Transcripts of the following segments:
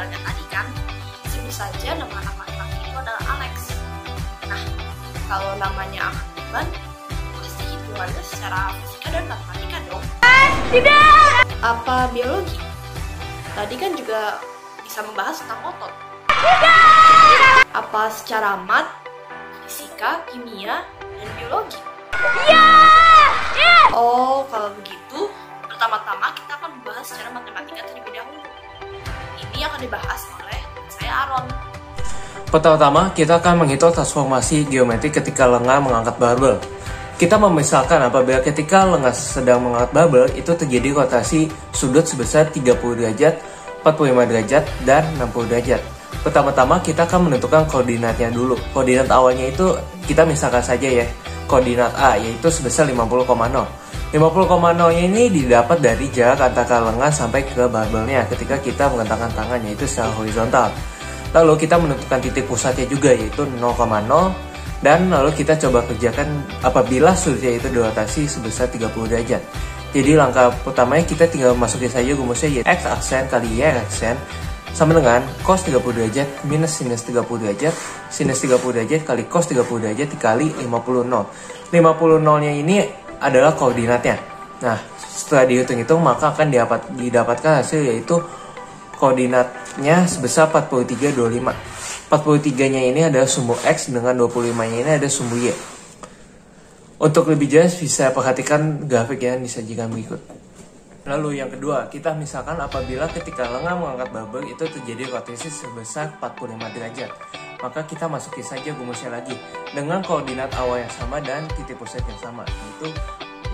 tabelnya tadi kan, sebut saja nama anak laki-laki itu adalah Alex. Nah, kalau namanya akan beban, pasti hitungannya secara fisika dan matematika dong. Tidak! Apa biologi? Tadi kan juga bisa membahas tentang otot. Tidak! Apa secara mat, fisika, kimia, dan biologi? Ya! Oh, kalau begitu, pertama-tama kita akan membahas secara matematika terlebih dahulu. Ini akan dibahas oleh saya Aaron. Pertama-tama, kita akan menghitung transformasi geometri ketika lengah mengangkat barbel. Kita memisalkan apabila ketika lengah sedang mengangkat barbel, itu terjadi rotasi sudut sebesar 30 derajat, 45 derajat, dan 60 derajat. Pertama-tama, kita akan menentukan koordinatnya dulu. Koordinat awalnya itu kita misalkan saja ya, koordinat A, yaitu sebesar 50,0. 50,0 ini didapat dari jarak antara lengan sampai ke barbelnya ketika kita mengentangkan tangan, yaitu secara horizontal. Lalu kita menentukan titik pusatnya juga, yaitu 0,0, dan lalu kita coba kerjakan apabila sudutnya itu dirotasi sebesar 30 derajat. Jadi langkah pertamanya kita tinggal masukin saja rumusnya, yaitu X aksen kali Y aksen sama dengan cos 30 derajat minus sinus 30 derajat, sinus 30 derajat kali cos 30 derajat dikali 50 0. 50 nya ini adalah koordinatnya. Nah, setelah dihitung-hitung maka akan didapatkan hasil, yaitu koordinatnya sebesar 43,25. 43-nya ini adalah sumbu X, dengan 25-nya ini ada sumbu Y. Untuk lebih jelas bisa perhatikan grafik yang disajikan berikut. Lalu yang kedua, kita misalkan apabila ketika lengah mengangkat barbel itu terjadi rotasi sebesar 45 derajat. Maka kita masukin saja rumusnya lagi dengan koordinat awal yang sama dan titik pusat yang sama, yaitu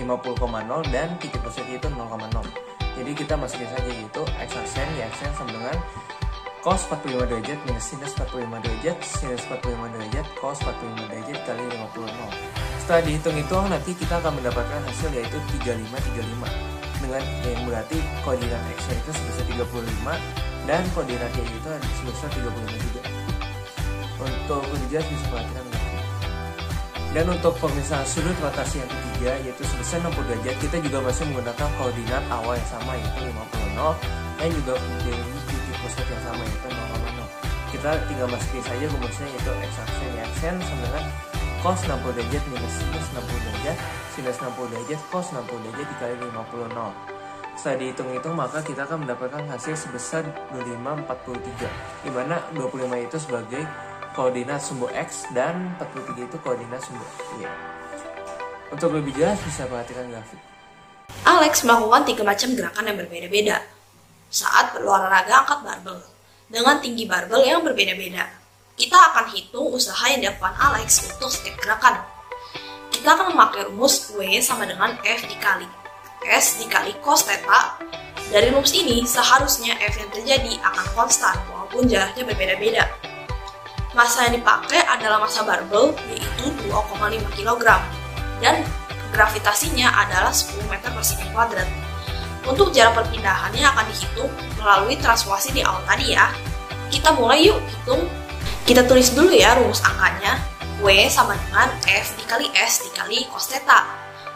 50,0 dan titik pusatnya itu 0,0. Jadi kita masukin saja, yaitu X aksen, Y aksen sama dengan cos 45 derajat minus sinus 45 derajat, sinus 45 derajat, cos 45 derajat kali 50 0. Setelah dihitung-hitung nanti kita akan mendapatkan hasil, yaitu 35 dengan yang berarti koordinat X itu sebesar 35 dan koordinat Y itu sebesar 35 juga. Untuk lebih jelas bisa perhatikan grafik. Dan untuk pemisahan sudut rotasi yang ketiga, yaitu sebesar 60 derajat, kita juga masih menggunakan koordinat awal yang sama, yaitu 50 0, dan juga mempunyai titik pusat yang sama, yaitu 0,0. Kita tinggal masukin saja rumusnya, yaitu X aksen Y aksen sama dengan cos 60 derajat minus sinus 60 derajat, sinus 60 derajat, cos 60 derajat dikali 50 0. Setelah dihitung-hitung maka kita akan mendapatkan hasil sebesar 25,43, dimana 25 itu sebagai koordinat sumbu X dan 43 itu koordinat sumbu Y. Untuk lebih jelas bisa perhatikan grafik. Alex melakukan 3 macam gerakan yang berbeda-beda saat berolahraga angkat barbel dengan tinggi barbel yang berbeda-beda. Kita akan hitung usaha yang dilakukan Alex untuk setiap gerakan. Kita akan memakai rumus W sama dengan F dikali S dikali cos theta. Dari rumus ini seharusnya F yang terjadi akan konstan walaupun jaraknya berbeda-beda. Massa yang dipakai adalah massa barbel, yaitu 2,5 kg, dan gravitasinya adalah 10 meter persegi kuadrat. Untuk jarak perpindahannya akan dihitung melalui transformasi di awal tadi ya. Kita mulai yuk hitung. Kita tulis dulu ya rumus angkanya. W sama dengan F dikali S dikali cos theta.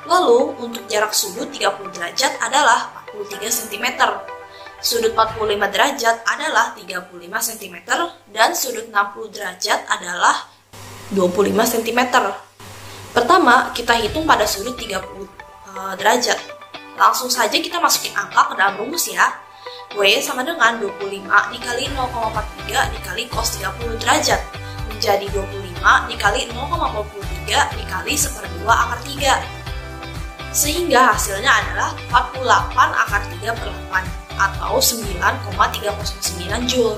Lalu untuk jarak sudut 30 derajat adalah 43 cm. Sudut 45 derajat adalah 35 cm dan sudut 60 derajat adalah 25 cm. Pertama, kita hitung pada sudut 30 derajat. Langsung saja kita masukin angka ke dalam rumus ya. W sama dengan 25 dikali 0,43 dikali cos 30 derajat menjadi 25 dikali 0,43 dikali 1/2 akar 3. Sehingga hasilnya adalah 48 akar 3 per 8 atau 9,309 Joule.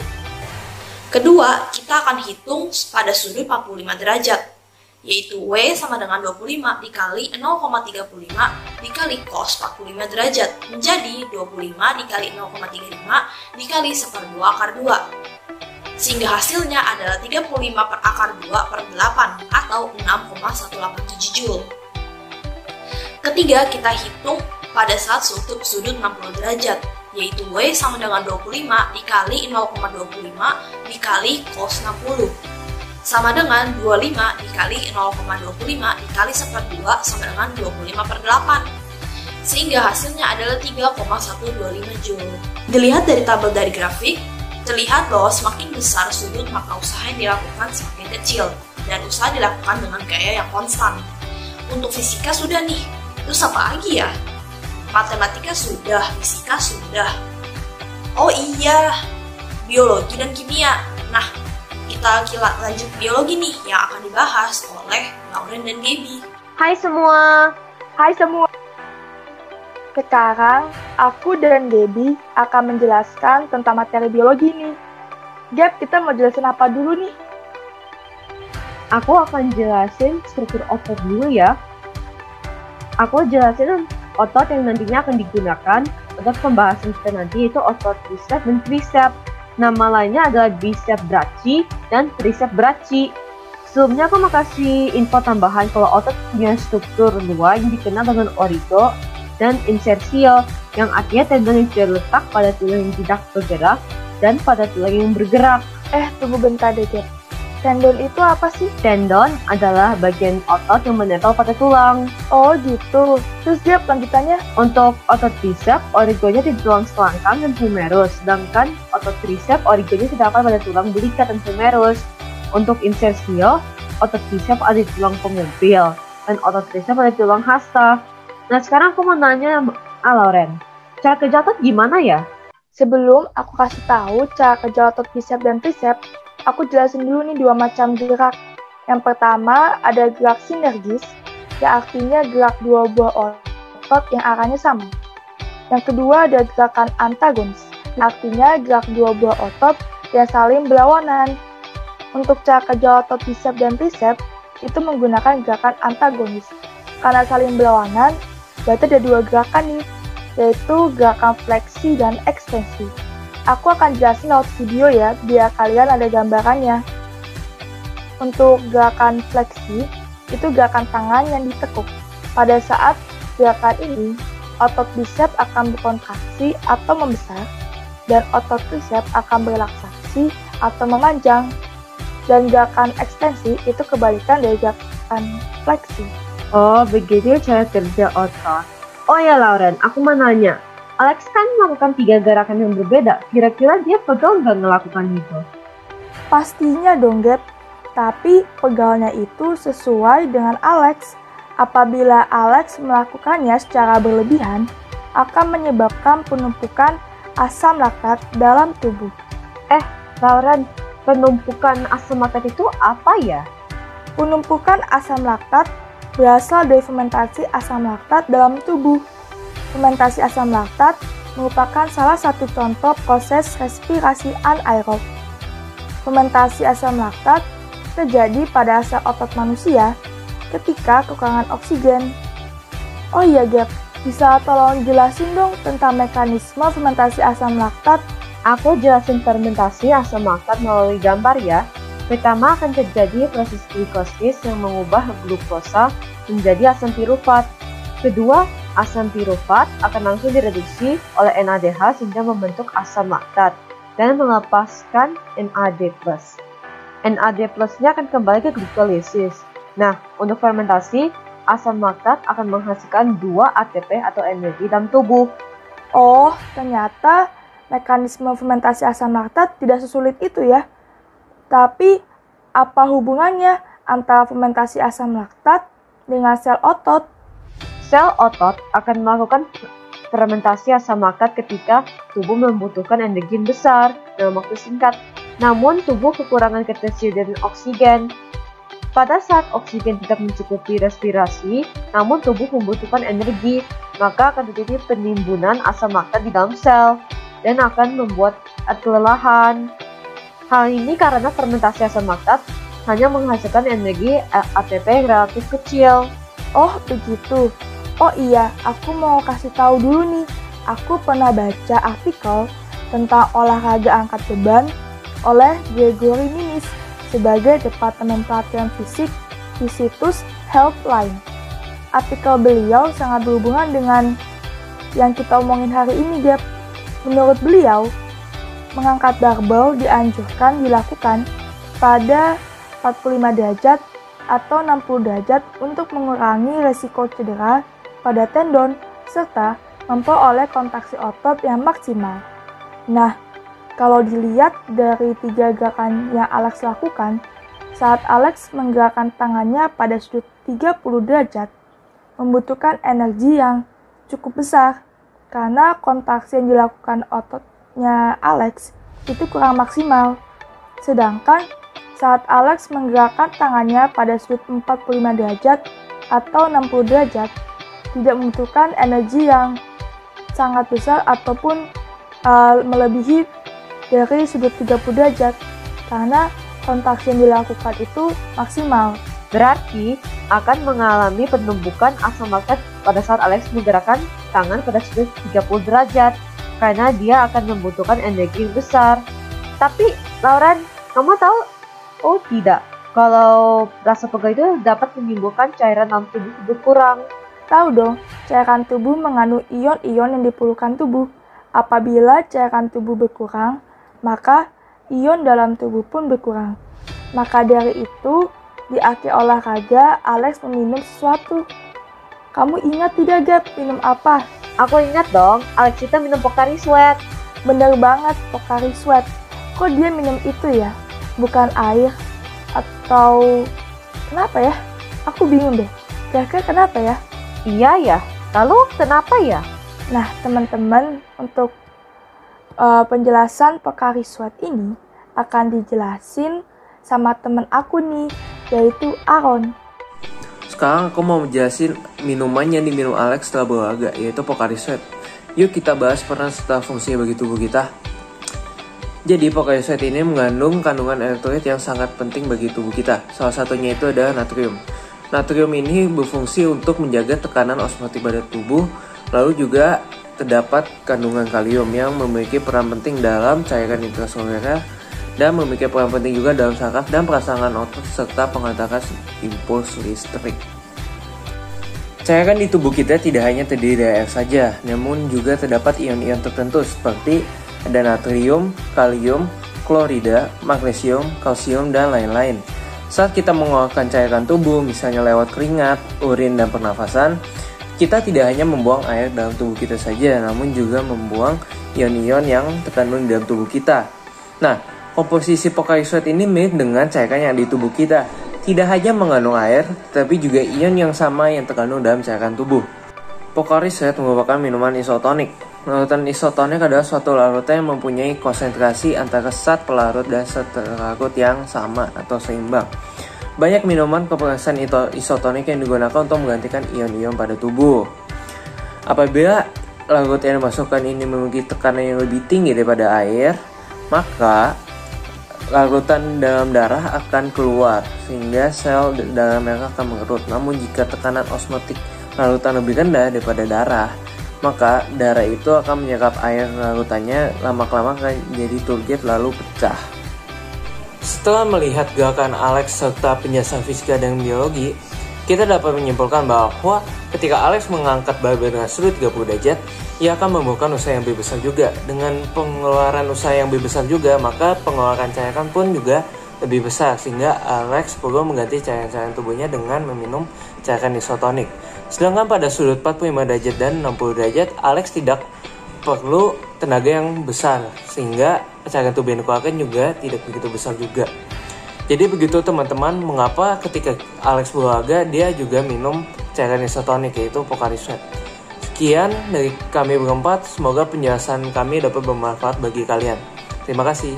Kedua, kita akan hitung pada sudut 45 derajat, yaitu W sama dengan 25 dikali 0,35 dikali cos 45 derajat menjadi 25 dikali 0,35 dikali 1/2 akar 2. Sehingga hasilnya adalah 35 per akar 2 per 8 atau 6,187 Joule. Ketiga, kita hitung pada saat sudut 60 derajat, yaitu W sama dengan 25 dikali 0,25 dikali cos 60 sama dengan 25 dikali 0,25 dikali 1/2 sama dengan 25 per 8. Sehingga hasilnya adalah 3,125 Joule. Dilihat dari tabel dari grafik, Terlihat loh, semakin besar sudut maka usaha yang dilakukan semakin kecil dan usaha dilakukan dengan gaya yang konstan. Untuk fisika sudah nih, terus apa lagi ya? Matematika sudah, fisika sudah. Oh iya, biologi dan kimia. Nah, kita lanjut biologi nih yang akan dibahas oleh Lauren dan Gaby. Hai semua. Hai semua. Sekarang, aku dan Gaby akan menjelaskan tentang materi biologi nih. Gab, kita mau jelasin apa dulu nih? Aku akan jelasin struktur otot dulu ya. Aku jelasin otot yang nantinya akan digunakan untuk pembahasan kita nanti, yaitu otot bicep dan tricep. Nama lainnya adalah bicep brachii dan tricep brachii. Sebelumnya aku mau kasih info tambahan kalau otot punya struktur luar yang dikenal dengan origo dan insersio, yang artinya tendon yang terletak pada tulang yang tidak bergerak dan pada tulang yang bergerak. Tunggu bentar deh, Gab. Tendon itu apa sih? Tendon adalah bagian otot yang menempel pada tulang. Oh gitu. Terus Gab, lanjutannya? Untuk otot bicep, origonya di tulang selangkang dan humerus, sedangkan otot tricep, origonya terdapat pada tulang belikat dan humerus. Untuk insersio, otot bicep ada di tulang pengumpil dan otot tricep ada di tulang hasta. Nah, sekarang aku mau nanya Lauren, cara kerja otot gimana ya? Sebelum aku kasih tahu cara kerja otot bicep dan tricep, aku jelasin dulu nih 2 macam gerak. Yang pertama ada gerak sinergis, yang artinya gerak 2 buah otot yang arahnya sama. Yang kedua ada gerakan antagonis, artinya gerak 2 buah otot yang saling berlawanan. Untuk cara kerja otot bicep dan tricep itu menggunakan gerakan antagonis. Karena saling berlawanan, berarti ada 2 gerakan nih, yaitu gerakan fleksi dan ekstensi. Aku akan jelasin lewat video ya, biar kalian ada gambarannya. Untuk gerakan fleksi, itu gerakan tangan yang ditekuk. Pada saat gerakan ini, otot bicep akan berkontraksi atau membesar, dan otot tricep akan berelaksasi atau memanjang. Dan gerakan ekstensi itu kebalikan dari gerakan fleksi. Oh, begitu cara kerja otot. Oh ya Lauren, aku mau nanya. Alex kan melakukan 3 gerakan yang berbeda. Kira-kira dia pegal nggak ngelakukan itu? Pastinya dong, Gab. Tapi pegalnya itu sesuai dengan Alex. Apabila Alex melakukannya secara berlebihan, akan menyebabkan penumpukan asam laktat dalam tubuh. Lauren, penumpukan asam laktat itu apa ya? Penumpukan asam laktat berasal dari fermentasi asam laktat dalam tubuh. Fermentasi asam laktat merupakan salah satu contoh proses respirasi anaerob. Fermentasi asam laktat terjadi pada sel otot manusia ketika kekurangan oksigen. Oh iya Gab, bisa tolong jelasin dong tentang mekanisme fermentasi asam laktat? Aku jelasin fermentasi asam laktat melalui gambar ya. Pertama akan terjadi proses glikosis yang mengubah glukosa menjadi asam pirufat. Kedua, asam pirufat akan langsung direduksi oleh NADH sehingga membentuk asam laktat dan melepaskan NAD+. NAD plus-nya akan kembali ke glikolisis. Nah, untuk fermentasi, asam laktat akan menghasilkan 2 ATP atau energi dalam tubuh. Oh, ternyata mekanisme fermentasi asam laktat tidak sesulit itu ya. Tapi, apa hubungannya antara fermentasi asam laktat dengan sel otot? Sel otot akan melakukan fermentasi asam laktat ketika tubuh membutuhkan energi yang besar dalam waktu singkat. Namun, tubuh kekurangan ketersediaan oksigen. Pada saat oksigen tidak mencukupi respirasi, namun tubuh membutuhkan energi, maka akan terjadi penimbunan asam laktat di dalam sel dan akan membuat kelelahan. Hal ini karena fermentasi asam laktat hanya menghasilkan energi ATP yang relatif kecil. Oh, begitu. Oh iya, aku mau kasih tahu dulu nih. Aku pernah baca artikel tentang olahraga angkat beban oleh Gregory Minis sebagai Departemen Pelatihan Fisik di situs Healthline. Artikel beliau sangat berhubungan dengan yang kita omongin hari ini, Gap. Menurut beliau, mengangkat barbel dianjurkan dilakukan pada 45 derajat atau 60 derajat untuk mengurangi resiko cedera pada tendon serta memperoleh kontraksi otot yang maksimal. Nah, Kalau dilihat dari 3 gerakan yang Alex lakukan, saat Alex menggerakkan tangannya pada sudut 30 derajat, membutuhkan energi yang cukup besar karena kontraksi yang dilakukan ototnya Alex itu kurang maksimal. Sedangkan saat Alex menggerakkan tangannya pada sudut 45 derajat atau 60 derajat, tidak membutuhkan energi yang sangat besar ataupun melebihi dari sudut 30 derajat karena kontraksi yang dilakukan itu maksimal. Berarti akan mengalami penumpukan asam laktat pada saat Alex menggerakkan tangan pada sudut 30 derajat karena dia akan membutuhkan energi yang besar. Tapi Lauren, kamu tahu? Oh tidak, kalau rasa pegal itu dapat menimbulkan cairan dalam tubuh berkurang. Tahu dong, cairan tubuh mengandung ion-ion yang diperlukan tubuh. Apabila cairan tubuh berkurang, maka ion dalam tubuh pun berkurang. Maka dari itu, di akhir olahraga, Alex meminum sesuatu. Kamu ingat tidak, Gap, minum apa? Aku ingat dong, Alex itu minum Pocari Sweat. Bener banget, Pocari Sweat. Kok dia minum itu ya? Bukan air? Atau kenapa ya? Aku bingung deh. Kira-kira kenapa ya? Iya ya, lalu kenapa ya? Nah, teman-teman, untuk penjelasan Pocari Sweat ini akan dijelasin sama teman aku nih, yaitu Aaron. Sekarang aku mau menjelasin minuman yang diminum Alex setelah berolahraga, yaitu Pocari Sweat. Yuk kita bahas peran serta fungsinya bagi tubuh kita. Jadi Pocari Sweat ini mengandung kandungan elektrolit yang sangat penting bagi tubuh kita. Salah satunya itu adalah natrium. Natrium ini berfungsi untuk menjaga tekanan osmotik pada tubuh, lalu juga terdapat kandungan kalium yang memiliki peran penting dalam cairan intraseluler dan memiliki peran penting juga dalam saraf dan peradangan otot serta pengantaran impuls listrik. Cairan di tubuh kita tidak hanya terdiri dari air saja, namun juga terdapat ion-ion tertentu seperti ada natrium, kalium, klorida, magnesium, kalsium, dan lain-lain. Saat kita mengeluarkan cairan tubuh, misalnya lewat keringat, urin, dan pernafasan, kita tidak hanya membuang air dalam tubuh kita saja, namun juga membuang ion-ion yang terkandung di dalam tubuh kita. Nah, komposisi Pocari Sweat ini mirip dengan cairan yang di tubuh kita. Tidak hanya mengandung air, tapi juga ion yang sama yang terkandung dalam cairan tubuh. Pocari Sweat merupakan minuman isotonik. Larutan isotonik adalah suatu larutan yang mempunyai konsentrasi antara zat pelarut dan zat terlarut yang sama atau seimbang. Banyak minuman kompresan isotonik yang digunakan untuk menggantikan ion-ion pada tubuh. Apabila larut yang dimasukkan ini memiliki tekanan yang lebih tinggi daripada air, maka larutan dalam darah akan keluar sehingga sel dalam mereka akan mengerut. Namun jika tekanan osmotik larutan lebih rendah daripada darah, maka darah itu akan menyerap air larutannya, lama-kelamaan akan jadi turgid lalu pecah. Setelah melihat gerakan Alex serta penjelasan fisika dan biologi, kita dapat menyimpulkan bahwa ketika Alex mengangkat barbel dengan sudut 30 derajat, ia akan memerlukan usaha yang lebih besar juga. Dengan pengeluaran usaha yang lebih besar juga, maka pengeluaran cairan pun juga lebih besar, sehingga Alex perlu mengganti cairan-cairan tubuhnya dengan meminum cairan isotonik. Sedangkan pada sudut 45 derajat dan 60 derajat, Alex tidak perlu tenaga yang besar, sehingga cairan tubuh yang dikeluarkan juga tidak begitu besar juga. Jadi begitu teman-teman, mengapa ketika Alex berolahraga dia juga minum cairan isotonik, yaitu Pocari Sweat. Sekian dari kami berempat, semoga penjelasan kami dapat bermanfaat bagi kalian. Terima kasih.